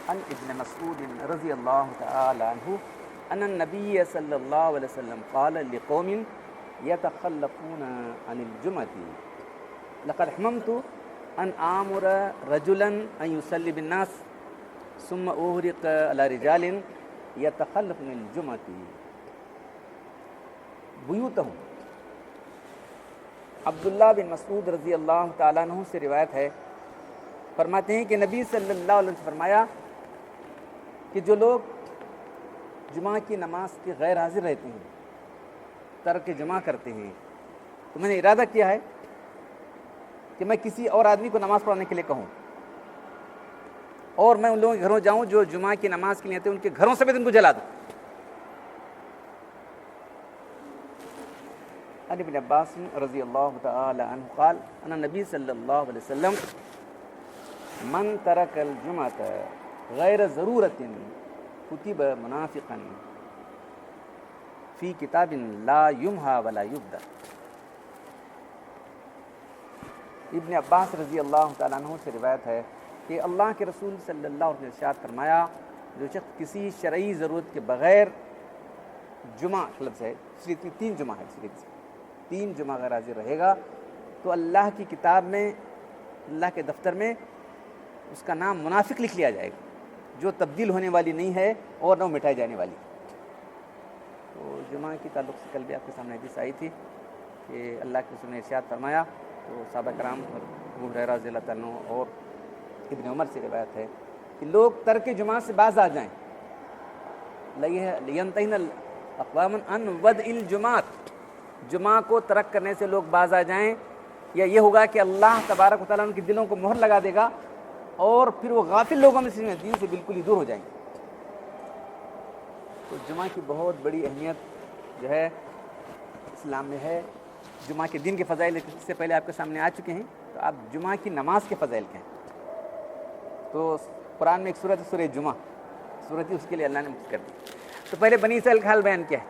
عن ابن مسعود رضی اللہ تعالی عنہ ان النبی صلی اللہ علیہ وسلم قال لقوم يتخلفون عن الجمعة لقد حممت ان آمر رجلا ان يصلي بالناس ثم اغرق على رجال يتخلفون عن الجمعة بیوتہم۔ عبداللہ بن مسعود رضی اللہ تعالیٰ عنہ سے روایت ہے، فرماتے ہیں کہ نبی صلی اللہ علیہ وسلم نے فرمایا کہ جو لوگ جمعہ کی نماز کے غیر حاضر رہتے ہیں، ترک جمعہ کرتے ہیں، تو میں نے ارادہ کیا ہے کہ میں کسی اور آدمی کو نماز پڑھنے کے لیے کہوں اور میں ان لوگوں کے گھروں جاؤں جو جمعہ کی نماز کے لیے آتے ہیں، ان کے گھروں سمیت ان کو جلا دوں۔ عن ابن عباس رضی اللہ تعالی عنہ قال ان النبی صلی اللہ علیہ وسلم من ترک الجمعۃ غیر ضرورت کتب منافقا فی کتاب لا یمحى ولا یبدل۔ ابن عباس رضی اللہ تعالیٰ عنہ سے روایت ہے کہ اللہ کے رسول صلی اللہ علیہ وسلم نے ارشاد فرمایا، جو شخص کسی شرعی ضرورت کے بغیر جمعہ لفظ ہے، تین جمعہ ہے، تین جمعہ غیر حاضر رہے گا تو اللہ کی کتاب میں، اللہ کے دفتر میں اس کا نام منافق لکھ لیا جائے گا، جو تبدیل ہونے والی نہیں ہے اور نہ مٹائی جانے والی۔ تو جمعہ کی تعلق سے کل بھی آپ کے سامنے حدیث آئی تھی کہ اللہ کے رسول نے ارشاد فرمایا، تو صحابہ کرام ابو ہریرہ رضی اللہ تعالیٰ عنہ اور ابن عمر سے روایت ہے کہ لوگ ترک جمعہ سے باز آ جائیں، لینتہن اقوام عن وضع الجمعۃ، جمعہ کو ترک کرنے سے لوگ باز آ جائیں، یا یہ ہوگا کہ اللہ تبارک و تعالیٰ ان کے دلوں کو مہر لگا دے گا اور پھر وہ غافل لوگوں میں سے دین سے بالکل ہی دور ہو جائیں گے۔ تو جمعہ کی بہت بڑی اہمیت جو ہے اسلام میں ہے۔ جمعہ کے دن کے فضائل اس سے پہلے آپ کے سامنے آ چکے ہیں، تو آپ جمعہ کی نماز کے فضائل کہیں تو قرآن میں ایک سورت ہے سورہ جمعہ، سورت ہی اس کے لیے اللہ نے مختص کر دی۔ تو پہلے بنی اسرائیل کا حال بیان کیا ہے۔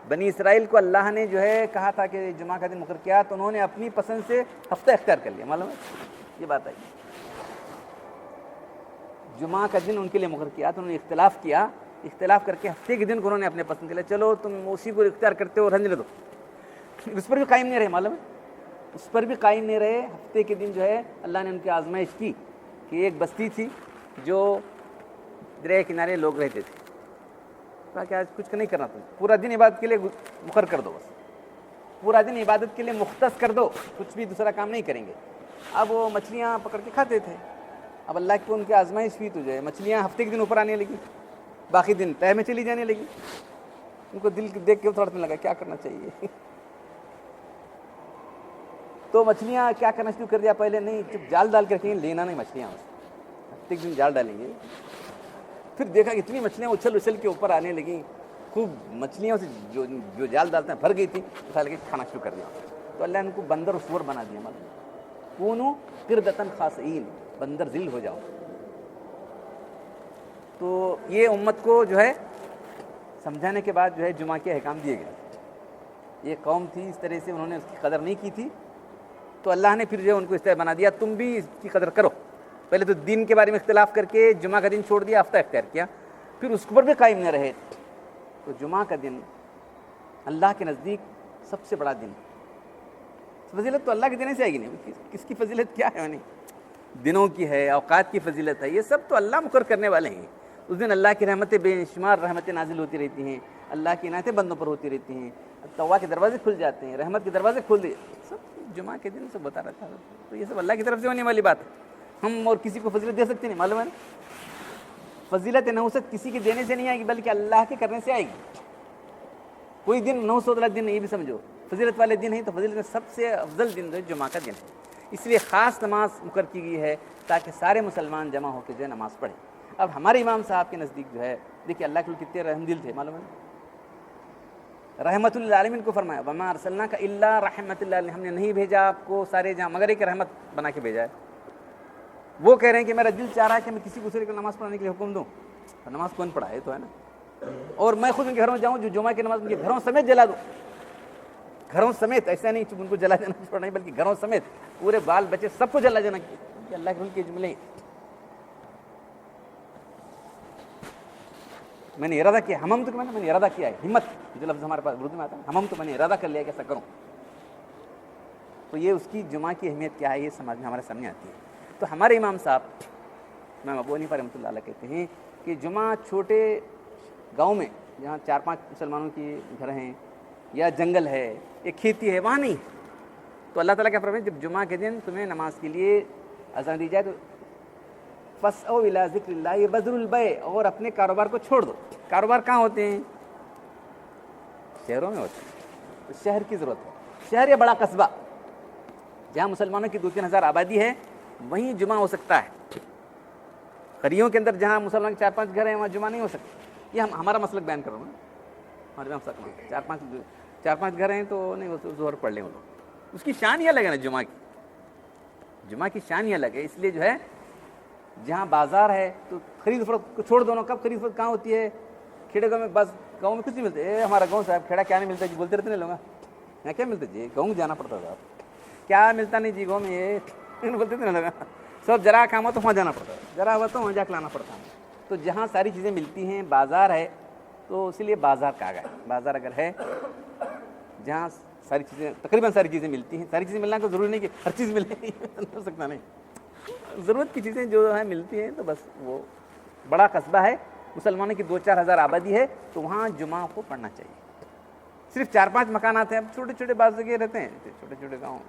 بنی اسرائیل کو اللہ نے جو ہے کہا تھا کہ جمعہ کا دن مقرر کیا، تو انہوں نے اپنی پسند سے ہفتہ اختیار کر لیا، معلوم ہے یہ بات آئی۔ جمعہ کا دن ان کے لیے مقرر کیا تو انہوں نے اختلاف کر کے ہفتے کے دن کو انہوں نے اپنے پسند کے لیا، چلو تم اسی کو اختیار کرتے ہو، رہنے دو۔ اس پر بھی قائم نہیں رہے، معلوم ہے اس پر بھی قائم نہیں رہے۔ ہفتے کے دن جو ہے اللہ نے ان کی آزمائش کی کہ ایک بستی تھی جو دریا کنارے لوگ رہتے تھے، کہا کہ آج کچھ نہیں کرنا، تم پورا دن عبادت کے لیے مقرر کر دو، بس پورا دن عبادت کے لیے مختص کر دو، کچھ بھی دوسرا کام نہیں کریں گے۔ اب وہ مچھلیاں پکڑ کے کھاتے تھے، اب اللہ کی ان کی آزمائش ہوئی تو جو ہے مچھلیاں ہفتے کے دن اوپر آنے لگی، باقی دن تہ میں چلی جانے لگی۔ ان کو دل دیکھ کے تھوڑا لگا کیا کرنا چاہیے، تو مچھلیاں کیا کرنا شروع کر دیا، پہلے نہیں چپ جال ڈال کے رکھیں گے، لینا نہیں مچھلیاں، ہفتے کے دن جال ڈالیں گے۔ پھر دیکھا کہ اتنی مچھلیاں اچھل کے اوپر آنے لگیں، خوب مچھلیاں سے جو جال ڈالتے ہیں بھر گئی تھی، اٹھا لے کے کھانا شروع کر دیا۔ تو اللہ نے ان کو بندر اور سور بنا دیا، مطلب کونوا قردۃ خاسئین، بندر ذل ہو جاؤ۔ تو یہ امت کو جو ہے سمجھانے کے بعد جو ہے جمعہ کے احکام دیے گئے۔ یہ قوم تھی اس طرح سے، انہوں نے اس کی قدر نہیں کی تھی، تو اللہ نے پھر جو ان کو اس طرح بنا دیا تم بھی اس کی قدر کرو۔ پہلے تو دین کے بارے میں اختلاف کر کے جمعہ کا دن چھوڑ دیا، ہفتہ اختیار کیا، پھر اس پر بھی قائم نہ رہے۔ تو جمعہ کا دن اللہ کے نزدیک سب سے بڑا دن، فضیلت تو اللہ کے دینے سے آئے گی نہیں، کس کی فضیلت کیا ہے، دنوں کی ہے، اوقات کی فضیلت ہے، یہ سب تو اللہ مقرر کرنے والے ہیں۔ اس دن اللہ کی رحمتیں بے شمار رحمتیں نازل ہوتی رہتی ہیں، اللہ کی عنایتیں بندوں پر ہوتی رہتی ہیں، توبہ کے دروازے کھل جاتے ہیں، رحمت کے دروازے کھل دیے، سب جمعہ کے دن سب بتا رہا تھا۔ تو یہ سب اللہ کی طرف سے ہونے والی بات ہے، ہم اور کسی کو فضیلت دے سکتے نہیں، معلوم ہے نا؟ فضیلت نحوست کسی کے دینے سے نہیں آئے گی، بلکہ اللہ کے کرنے سے آئے گی۔ کوئی دن نحوست والا دن نہیں، یہ بھی سمجھو فضیلت والے دن ہیں، تو فضیلت میں سب سے افضل دن جو ہے جمعہ کا دن ہے۔ اس لیے خاص نماز مقرر کی گئی ہے تاکہ سارے مسلمان جمع ہو کے جو ہے نماز پڑھیں۔ اب ہمارے امام صاحب کے نزدیک جو ہے دیکھیے اللہ کے کتنے رحم دل تھے، معلوم ہے، رحمت للعالمین کو فرمایا وما ارسلناک الا رحمت للعالمین، ہم نے نہیں بھیجا آپ کو سارے جہاں مگر ایک رحمت بنا کے بھیجا ہے۔ وہ کہہ رہے ہیں کہ میرا دل چاہ رہا ہے کہ میں کسی دوسرے کو نماز پڑھانے کے لیے حکم دوں، تو نماز کون پڑھائے تو ہے نا، اور میں خود ان کے گھروں جاؤں جو جمعہ کی نماز ان کے گھروں سمیت جلا دوں، گھروں سمیت، ایسا نہیں ان کو جلا دینا چھوڑنا نہیں، بلکہ گھروں سمیت پورے بال بچے سب کو جلا دینا، کہ اللہ کے رسول کے جملے۔ میں نے ارادہ کیا, ہمم تو میں نے ارادہ کیا ہے, ہمت جو لفظ ہمارے پاس اردو میں آتا ہے, ہمم تو میں نے ارادہ کر لیا کہ ایسا کروں. تو یہ اس کی جمعہ کی اہمیت کیا ہے یہ سمجھ میں ہمارے سامنے آتی ہے. تو ہمارے امام صاحب امام ابو حنیفہ رحمۃ اللہ علیہ کہتے ہیں کہ جمعہ چھوٹے گاؤں میں جہاں 4-5 مسلمانوں کے گھر ہیں یا جنگل ہے, ایک کھیتی ہے, وہاں نہیں. تو اللہ تعالیٰ کیا فرمائے, جب جمعہ کے دن تمہیں نماز کے لیے اذان دی جائے تو فَاسْعَوْا إِلَىٰ ذِكْرِ اللَّهِ وَذَرُوا الْبَيْعَ, اور اپنے کاروبار کو چھوڑ دو. کاروبار کہاں ہوتے ہیں؟ شہروں میں ہوتے ہیں. تو شہر کی ضرورت ہے, شہر یا بڑا قصبہ جہاں مسلمانوں کی 2-3 ہزار آبادی ہے وہیں جمعہ ہو سکتا ہے. قریوں کے اندر جہاں مسلمان 4-5 گھر ہیں وہاں جمعہ نہیں ہو سکتا. یہ ہمارا مسلک بیان کر رہا ہوں. ہمارے امام 4-5 گھر ہیں تو نہیں, وہ ظہر پڑھ لیں وہ لوگ. اس کی شان ہی الگ ہے نا جمعہ کی, جمعہ کی شان ہی الگ ہے. اس لیے جو ہے جہاں بازار ہے تو خرید فروخت کو چھوڑ دونوں. کب خرید فروخت کہاں ہوتی ہے؟ کھیڑے گاؤں میں. بس گاؤں میں کچھ نہیں ملتے. ہمارا گاؤں صاحب کھیڑا کیا نہیں ملتا جی, بولتے رہتے نہیں لوگ. یہاں کیا ملتا جی؟ گاؤں جانا پڑتا تھا. کیا ملتا نہیں جی گاؤں میں, یہ بولتے تھے نہیں لوگ. سب جرا کام ہو تو وہاں جانا پڑتا ہے, جرا ہوا تو وہاں جا کے لانا پڑتا ہے. تو جہاں ساری چیزیں ملتی ہیں, بازار ہے, تو اسی لیے بازار کہا گیا. بازار اگر ہے جہاں ساری چیزیں, تقریباً ساری چیزیں ملتی ہیں. ساری چیزیں ملنا کو ضروری نہیں کہ ہر چیز ملے, ہو سکتا نہیں. ضرورت کی چیزیں جو ہیں ملتی ہیں, تو بس وہ بڑا قصبہ ہے, مسلمانوں کی 2-4 ہزار آبادی ہے, تو وہاں جمعہ کو پڑھنا چاہیے. صرف 4-5 مکانات ہیں, اب چھوٹے چھوٹے بعض جگہ رہتے ہیں, چھوٹے چھوٹے گاؤں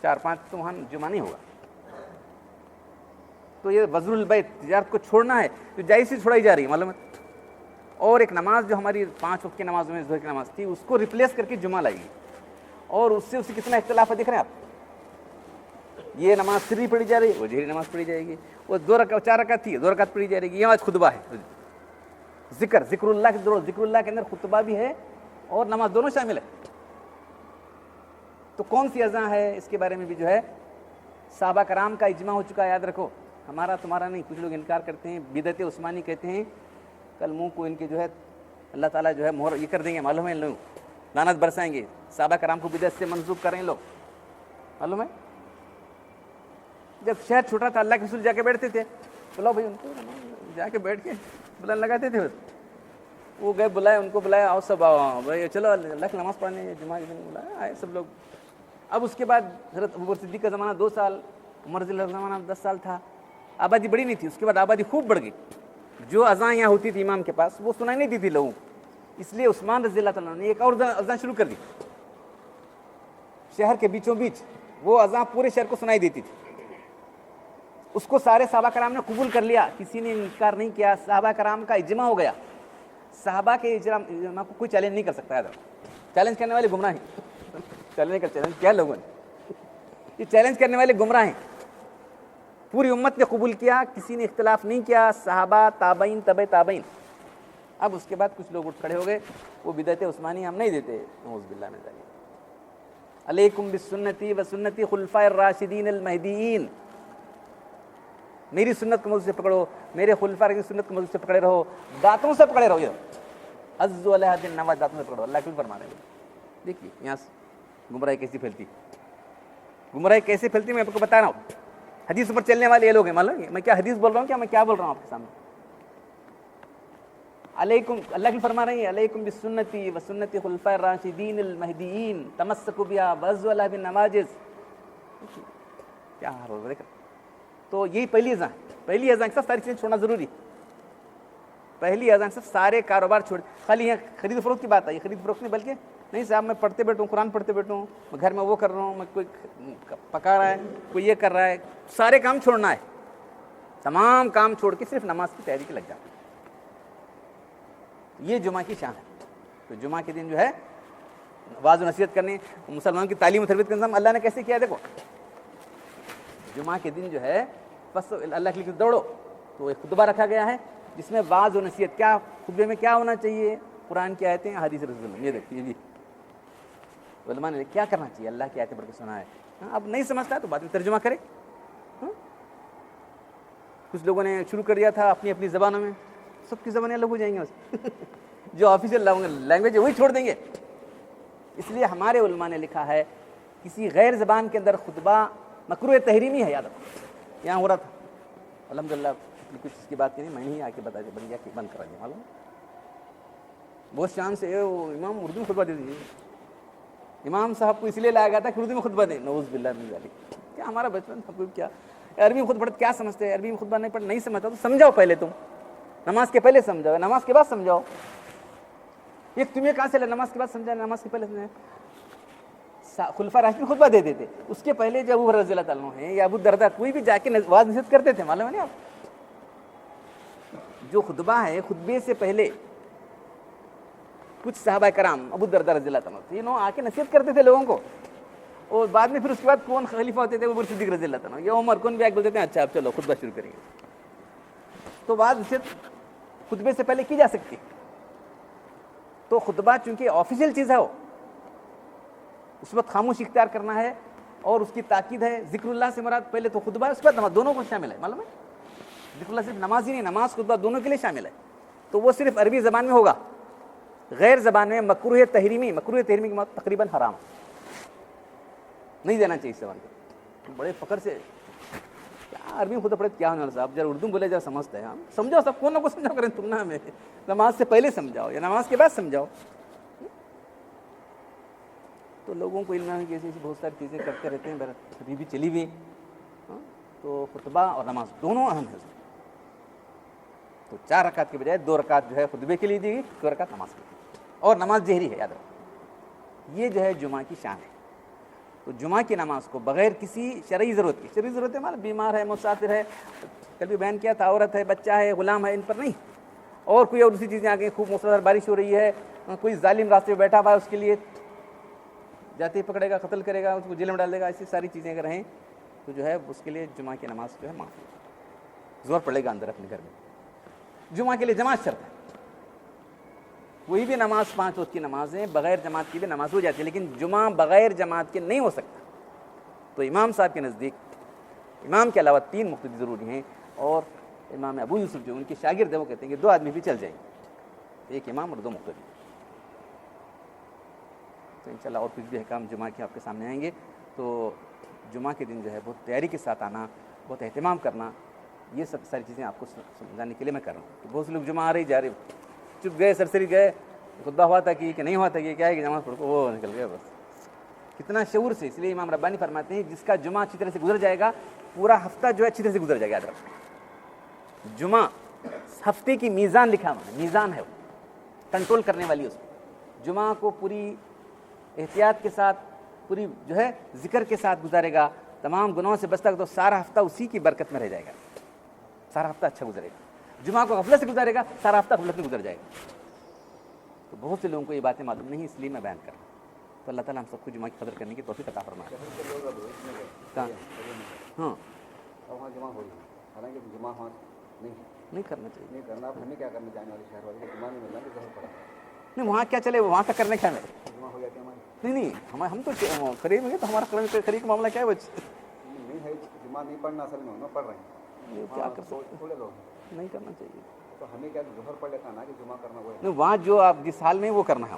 4-5, تو وہاں جمعہ نہیں ہوگا. تو یہ وزر البیت تجارت کو چھوڑنا ہے, جو جائز سے چھوڑائی جا رہی ہے معلوم ہے. اور ایک نماز جو ہماری 5 وقت کی نمازوں میں ظہر کی نماز تھی, اس کو ریپلیس کر کے جمعہ لائی, اور اس سے کتنا اختلاف ہے دیکھ رہے ہیں آپ. یہ نماز سری پڑھی جا رہی ہے, وہ جہری نماز پڑھی جائے گی. وہ 4 رکعت تھی, 2 رکعت پڑھی جائے گی. یہ آج خطبہ ہے, ذکر اللہ کے ضرورت, ذکر اللہ کے اندر خطبہ بھی ہے اور نماز دونوں شامل ہے. تو کون سی اذان ہے اس کے بارے میں بھی جو ہے صحابہ کرام کا اجماع ہو چکا ہے. یاد رکھو, ہمارا تمہارا نہیں. کچھ لوگ انکار کرتے ہیں, بدعت عثمانی کہتے ہیں, کل منہ کو ان کے جو ہے اللہ تعالیٰ جو ہے مہر یہ کر دیں گے, معلوم ہے, ان لوگ لعنت برسائیں گے. صحابہ کرام کو بدعت سے منسوب کریں لوگ, معلوم ہے. جب شہر چھوٹا تھا اللہ کے رسول جا کے بیٹھتے تھے, بلاؤ بھائی ان کو, جا کے بیٹھ کے بلانے لگاتے تھے. وہ گئے, بلائے, ان کو بلایا, آؤ سب آؤ بھائی, چلو اللہ کی نماز پڑھنے, جمعہ کے دن بلایا, آئے سب لوگ. اب اس کے بعد حضرت ابوبکر صدیق کا زمانہ 2 سال, عمر رضی اللہ کا زمانہ 10 سال تھا, آبادی بڑی نہیں تھی. اس کے بعد آبادی خوب بڑھ گئی. جو اذان یہاں ہوتی تھی امام کے پاس وہ سنائی نہیں دی تھی لوگوں کو, اس لیے عثمان رضی اللہ تعالیٰ نے ایک اور اذان شروع کر دی شہر کے بیچوں بیچ. وہ اذان پورے شہر کو سنائی دیتی تھی. اس کو سارے صحابہ کرام نے قبول کر لیا, کسی نے انکار نہیں کیا. صحابہ کرام کا اجماع ہو گیا. صحابہ کے اجماع کو کوئی چیلنج نہیں کر سکتا. چیلنج کرنے والے گمراہ ہیں. چیلنج کیا لوگوں نے, یہ چیلنج کرنے والے گمراہ ہیں. پوری امت نے قبول کیا, کسی نے اختلاف نہیں کیا. صحابہ, تابعین, تبع تابعین. اب اس کے بعد کچھ لوگ اٹھ کھڑے ہو گئے, وہ بدعت عثمانی ہم نہیں دیتے, نعوذ باللہ من ذالک. علیکم بسنتی و سنتی خلفاء الراشدین المہدیین, میری سنت کو مضبوط سے پکڑو, میرے خلفاء کی سنت کو مضبوط سے پکڑے رہو, دانتوں سے پکڑے رہو. یہ عزو علیہ الدین نواز, دانتوں سے پکڑو. اللہ کیوں فرما رہے ہیں؟ دیکھیے یہاں گمراہی کیسی پھیلتی, گمراہی کیسے پھیلتی میں آپ کو بتا رہا ہوں. حدیث پر چلنے والے یہ لوگ ہیں. معلوم ہے میں کیا حدیث بول رہا ہوں, کیا میں کیا بول رہا ہوں آپ کے سامنے. علیکم, اللہ کی فرما رہے ہیں, علیکم بسنتی و سنتی خلفاء الراشدین المہدیین تمسکوا بہا وعضوا علیہا بالنواجذ. کیا حال ہو رہا ہے. تو یہی پہلی اذان, پہلی اذان سب ساری چیزیں چھوڑنا ضروری. پہلی اذان سب سارے کاروبار چھوڑ, خالی یہاں خرید فروخت کی بات آئی. خرید فروخت نہیں, بلکہ نہیں صاحب میں پڑھتے بیٹھوں, قرآن پڑھتے بیٹھوں, میں گھر میں وہ کر رہا ہوں, میں کوئی پکا رہا ہے, کوئی یہ کر رہا ہے, سارے کام چھوڑنا ہے. تمام کام چھوڑ کے صرف نماز کی تیاری کے لگ جانا. یہ جمعہ کی شان ہے. تو جمعہ کے دن جو ہے واعظ و نصیحت کرنے, مسلمانوں کی تعلیم و تربیت کا نظام اللہ نے کیسے کیا. دیکھو جمعہ کے دن جو ہے بس اللہ کے لیے دوڑو, تو ایک خطبہ رکھا گیا ہے جس میں واعظ و نصیحت. کیا خطبے میں کیا ہونا چاہیے؟ قرآن کی آیتیں, حدیث رسول اللہ. یہ دیکھیے, یہ بھی علماء نے کیا کرنا چاہیے, اللہ کی آیتیں پڑھ کے سنا ہے. اب نہیں سمجھتا تو بعد میں ترجمہ کرے. کچھ لوگوں نے شروع کر دیا تھا اپنی اپنی زبانوں میں, سب کی زبانیں الگ ہو جائیں گے بس. جو آفیشیل لینگویج ہے وہی چھوڑ دیں گے. اس لیے ہمارے علماء نے لکھا ہے کسی غیر زبان کے اندر خطبہ مکروہ تحریمی ہے. یاد رکھو, یہاں ہو رہا تھا الحمدللہ, کچھ اس کی بات کی نہیں, میں نہیں آ کے بتا دیا, بن گیا کہ بند کرا دیا. معلوم بہت شان سے وہ امام اردو میں خطبہ دے دیجیے. امام صاحب کو اس لیے لایا گیا تھا کہ اردو میں خطبہ دیں. نعوذ باللہ من ذالک. کیا ہمارا بچپن سب کیا عربی میں خود پڑھ کیا سمجھتے ہیں؟ عربی میں خطبہ نہیں پڑھ نہیں سمجھتا تو سمجھاؤ پہلے. تم نماز کے پہلے سمجھاؤ, نماز کے بعد سمجھاؤ. ایک تمہیں کہاں سے نماز کے بعد سمجھا, نماز کے پہلے سمجھا. خلفاء راشدین خطبہ دے دیتے, اس کے پہلے جو ابو ہریرہ رضی اللہ تعالیٰ عنہ ہیں یا ابو الدرداء کوئی بھی جا کے واعظ نصیحت کرتے تھے. معلوم ہے نہیں آپ, جو خطبہ ہے خطبے سے پہلے کچھ صحابہ کرام ابو الدرداء رضی اللہ تعالیٰ عنہ آ کے نصیحت کرتے تھے لوگوں کو, اور بعد میں پھر اس کے بعد کون خلیفہ ہوتے تھے, ابو بکر صدیق رضی اللہ تعالیٰ عنہ یا عمر, کون بھی آ کے بولتے تھے اچھا اب چلو خطبہ شروع کریں گے. تو واعظ نصیحت خطبے سے پہلے کی جا سکتی. تو خطبہ چونکہ آفیشیل چیز ہے, وہ اس وقت خاموش اختیار کرنا ہے اور اس کی تاکید ہے. ذکر اللہ سے مراد پہلے تو خطبہ ہے, اس کے بعد نماز, دونوں کو شامل ہے. معلوم ہے ذکر اللہ صرف نماز ہی نہیں, نماز خطبہ دونوں کے لیے شامل ہے. تو وہ صرف عربی زبان میں ہوگا, غیر زبان میں مکروہ تحریمی, مکروہ تحریمی کی معنی تقریباً حرام, نہیں دینا چاہیے اس زبان کو. بڑے فخر سے کیا عربی میں خطبہ پڑھے کیا ہونے والا صاحب, جب اردو بولے جب سمجھتے ہیں ہم, سمجھاؤ سب کو نہ کو سمجھاؤ کریں تم نہ ہمیں. نماز سے پہلے سمجھاؤ یا نماز کے بعد سمجھاؤ. تو لوگوں کو علم ہے کہ ایسی بہت ساری چیزیں کرتے رہتے ہیں, ابھی بھی چلی ہوئی. تو خطبہ اور نماز دونوں اہم ہے. تو 4 رکعت کے بجائے 2 رکعت جو ہے خطبے کے لیے دی گئی, 2 رکعت نماز کے لیے, اور نماز جہری ہے, یاد رکھو. یہ جو ہے جمعہ کی شان ہے. تو جمعہ کی نماز کو بغیر کسی شرعی ضرورت کی, شرعی ضرورت ہے مطلب بیمار ہے, مسافر ہے, کل بھی بیان کیا تھا, عورت ہے, بچہ ہے, غلام ہے, ان پر نہیں. اور کوئی اور دوسری چیزیں آ گئی, خوب موسلادھار بارش ہو رہی ہے, کوئی ظالم راستے پہ بیٹھا ہوا ہے, اس کے لیے جاتے ہی پکڑے گا, قتل کرے گا, اس کو جیل میں ڈال دے گا, ایسی ساری چیزیں اگر ہیں تو جو ہے اس کے لیے جمعہ کی نماز جو ہے معافی, زور پڑے گا اندر اپنے گھر میں. جمعہ کے لیے جماعت شرط ہے. کوئی بھی نماز 5 وقت کی نمازیں بغیر جماعت کی بھی نماز ہو جاتی ہے, لیکن جمعہ بغیر جماعت کے نہیں ہو سکتا. تو امام صاحب کے نزدیک امام کے علاوہ 3 مقتدی ضروری ہیں, اور امام ابو یوسف جو ان کے شاگرد ہیں وہ کہتے ہیں کہ 2 آدمی بھی چل جائیں گے, 1 امام اور 2 مقتدی. تو انشاءاللہ اور کچھ بھی احکام جمعہ کے آپ کے سامنے آئیں گے. تو جمعہ کے دن جو ہے بہت تیاری کے ساتھ آنا, بہت اہتمام کرنا, یہ سب ساری چیزیں آپ کو سمجھانے کے لیے میں کر رہا ہوں. تو بہت سے لوگ جمعہ آ رہے جا رہے, چپ گئے, سرسری گئے, خطبہ ہوا تھا کہ نہیں ہوا تھا, کہ کیا ہے کہ نماز پڑھ کو وہ نکل گئے بس. کتنا شعور سے. اس لیے امام ربانی فرماتے ہیں جس کا جمعہ اچھی طرح سے گزر جائے گا, پورا ہفتہ جو ہے اچھی طرح سے گزر جائے گا. یاد رکھو جمعہ ہفتے کی میزان لکھا ہوا ہے, میزان ہے وہ, کنٹرول کرنے والی اس کو. جمعہ کو پوری احتیاط کے ساتھ, پوری جو ہے ذکر کے ساتھ گزارے گا, تمام گناہوں سے بچتا گا, تو سارا ہفتہ اسی کی برکت میں رہ جائے گا, سارا ہفتہ اچھا گزرے گا. جمعہ کو غفلت سے گزارے گا, سارا ہفتہ غفلت میں گزر جائے گا. تو بہت سے لوگوں کو یہ باتیں معلوم نہیں, اس لیے میں بیان کر رہا ہوں. تو اللہ تعالیٰ ہم سب کو جمعہ کی قدر کرنے کی توفیق عطا فرمائے. ہاں وہاں جمع ہو رہی ہے, حالانکہ جمع وہاں نہیں کرنا چاہیے. نہیں کرنا. ہمیں کیا کرنا, جانے والے شہر والے کو جمع نہیں ملنا, کہ ظہر پڑا نہیں وہاں کیا چلے, وہاں تک کرنے کا ہے. جمع ہو جاتی ہے ہماری. نہیں ہم تو قریب میں, تو ہمارا قریب کا معاملہ کیا ہے, وہ نہیں ہے, جمع نہیں پڑھنا اصل میں, پڑھ رہے ہیں. کیا کر سکتے, تھوڑے لوگ نہیں کرنا چاہیے. تو ہمیں کیا ظہر پڑھ لیتا نا, کہ جمع کرنا وہ ہے. نہیں وہاں جو آپ جس حال میں وہ کرنا ہے,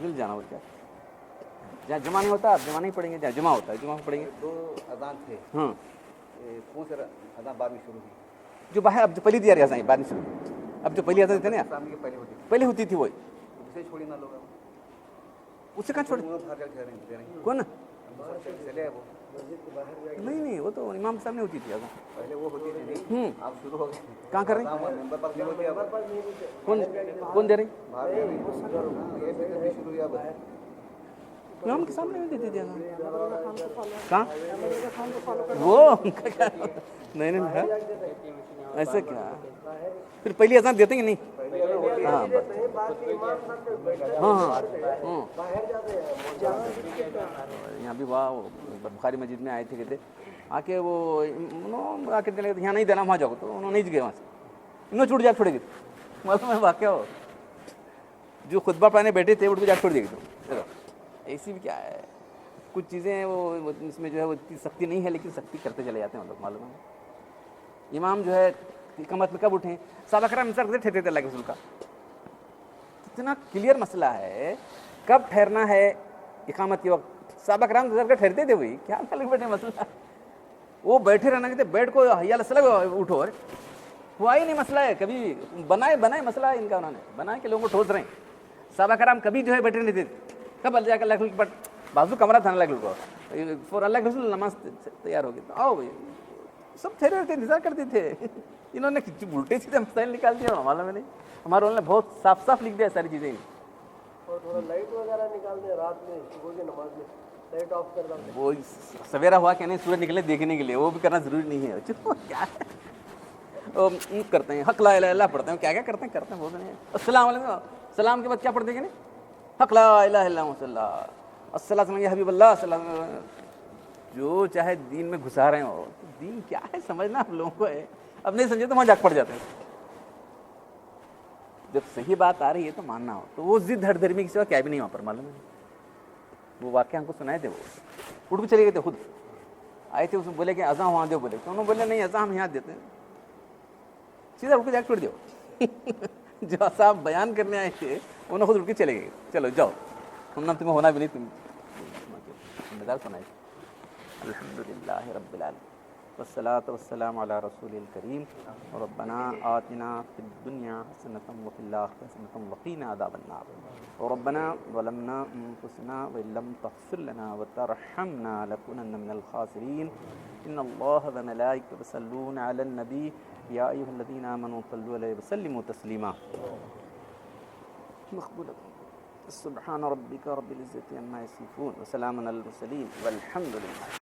مل جانا ہوتا ہے. جہاں جمعہ نہیں ہوتا آپ جمعہ نہیں پڑھیں گے, جہاں جمعہ ہوتا ہے جمعہ پڑھیں گے. 2 اذان تھے. ہاں کون سے اذان بعد میں شروع ہوئی, جو باہر, اب جو پہلی دیا رہا بعد میں شروع, اب جو پہلی اذان تھے نا شام کی پہلے ہوتی تھی, پہلے ہوتی تھی وہی, اسے چھوڑی نہ لوگ, اس سے کہاں چھوڑے کون, چلے وہ نہیں وہ تو امام صاحب نہیں ہوتی تھی اذان, پہلے وہ ہوتی تھی. آپ شروع ہو گئے کہاں کر رہے ہیں, ممبر پر نہیں ہوتی, اب کون دے رہے باہر شروع ہوئی. اب امام کے سامنے دیتی تھی کہاں, وہ نہیں ہے ایسا کیا, پھر پہلی اذان دیتے ہیں نہیں. ہاں ہاں ہاں یہاں بھی واہ بخاری مسجد میں آئے تھے, کہتے آ کے وہ آ کے یہاں نہیں دینا, وہاں جاؤ, تو انہوں نہیں گئے وہاں سے, انہوں چھوٹ جا چھوڑے گی. معلوم ہے واقعہ ہو, جو خطبہ پڑھنے بیٹھے تھے اٹھ کے جا چھوڑ دے گی. تو ایسی بھی کیا ہے, کچھ چیزیں وہ اس میں جو ہے وہ سختی نہیں ہے, لیکن سختی کرتے چلے جاتے ہیں لوگ. معلوم ہے امام جو ہے اقامت میں کب اٹھیں, صحابہ کرام انتظار کرتے ٹھہرتے تھے اللہ کے رسول کا. اتنا کلیئر مسئلہ ہے کب ٹھہرنا ہے اقامت کے وقت, صحابہ کرام انتظار کر ٹھہرتے تھے. وہی کیا الگ بیٹھے مسئلہ, وہ بیٹھے رہنا, کہتے بیٹھ کو حی علی الصلاۃ اٹھو, ہوا ہی نہیں مسئلہ ہے کبھی، بنائے مسئلہ ہے ان کا، انہوں نے بنا کے لوگوں کو ٹھوس رہے ہیں۔ صحابہ کرام کبھی جو ہے بیٹھے نہیں تھے، کب اللہ کے اللہ کے بازو کمرہ تھا اللہ کو، فور اللہ کے رسول نماز تیار ہو گئی، آؤ بھائی، سب ٹھہرے ہوتے انتظار کرتے تھے۔ انہوں نے الٹے سیدھے مسائل نکال دیا، ہمارا میں نہیں، ہمارے انہوں نے بہت صاف صاف لکھ دیا ساری چیزیں۔ اور تھوڑا لائٹ وغیرہ نکال دیں رات میں صبح کی نماز میں، لائٹ آف کر دیں۔ وہ سویرا ہوا کہ نہیں سورج نکلے دیکھنے کے لیے، وہ بھی کرنا ضروری نہیں ہے، چلو کیا ہے وہ کرتے ہیں، حق لا الہ الا اللہ پڑھتے ہیں، کیا کیا کرتے ہیں بولتے ہیں السلام علیکم، سلام کے بعد کیا پڑھتے ہیں کہ نہیں، حق لا الہ الا اللہ صلی اللہ السلام یا حبیب اللہ صلی اللہ، جو چاہے دین میں گھسا رہے ہو، دین کیا ہے سمجھنا آپ لوگوں کو ہے، اب نہیں سمجھے تو وہاں جاگ پڑ جاتے ہیں۔ جب صحیح بات آ رہی ہے تو ماننا ہو، تو وہ ضد ہٹ دھرمی کی سوا کیا بھی نہیں وہاں پر، معلوم ہے وہ واقعہ ہم کو سنائے تھے، وہ اٹھ کے چلے گئے تھے، خود آئے تھے، اس میں بولے کہ اذان وہاں دو، بولے تو انہوں نے بولے نہیں اذان ہم یہاں دیتے ہیں، سیدھا اٹھ کے جاگ پڑ دو۔ جو صاحب بیان کرنے آئے تھے انہوں نے خود اٹھ کے چلے گئے، چلو جاؤ، ہم تمہیں ہونا بھی نہیں، تم مزاج سنائے۔ الحمدللہ رب العالمین والصلاة والسلام علی رسول الکریم، ربنا آتنا فی الدنیا حسنۃ وفی الآخرۃ حسنۃ وقنا عذاب النار، ربنا ظلمنا انفسنا وان لم تغفر لنا وترحمنا لنکونن من الخاسرین، ان اللہ وملائکتہ یصلون علی النبی یا ایھا الذین آمنوا صلوا علیہ وسلموا تسلیما۔ مقبول سبحان ربک رب العزة عما یصفون وسلام علی المرسلین والحمد للہ۔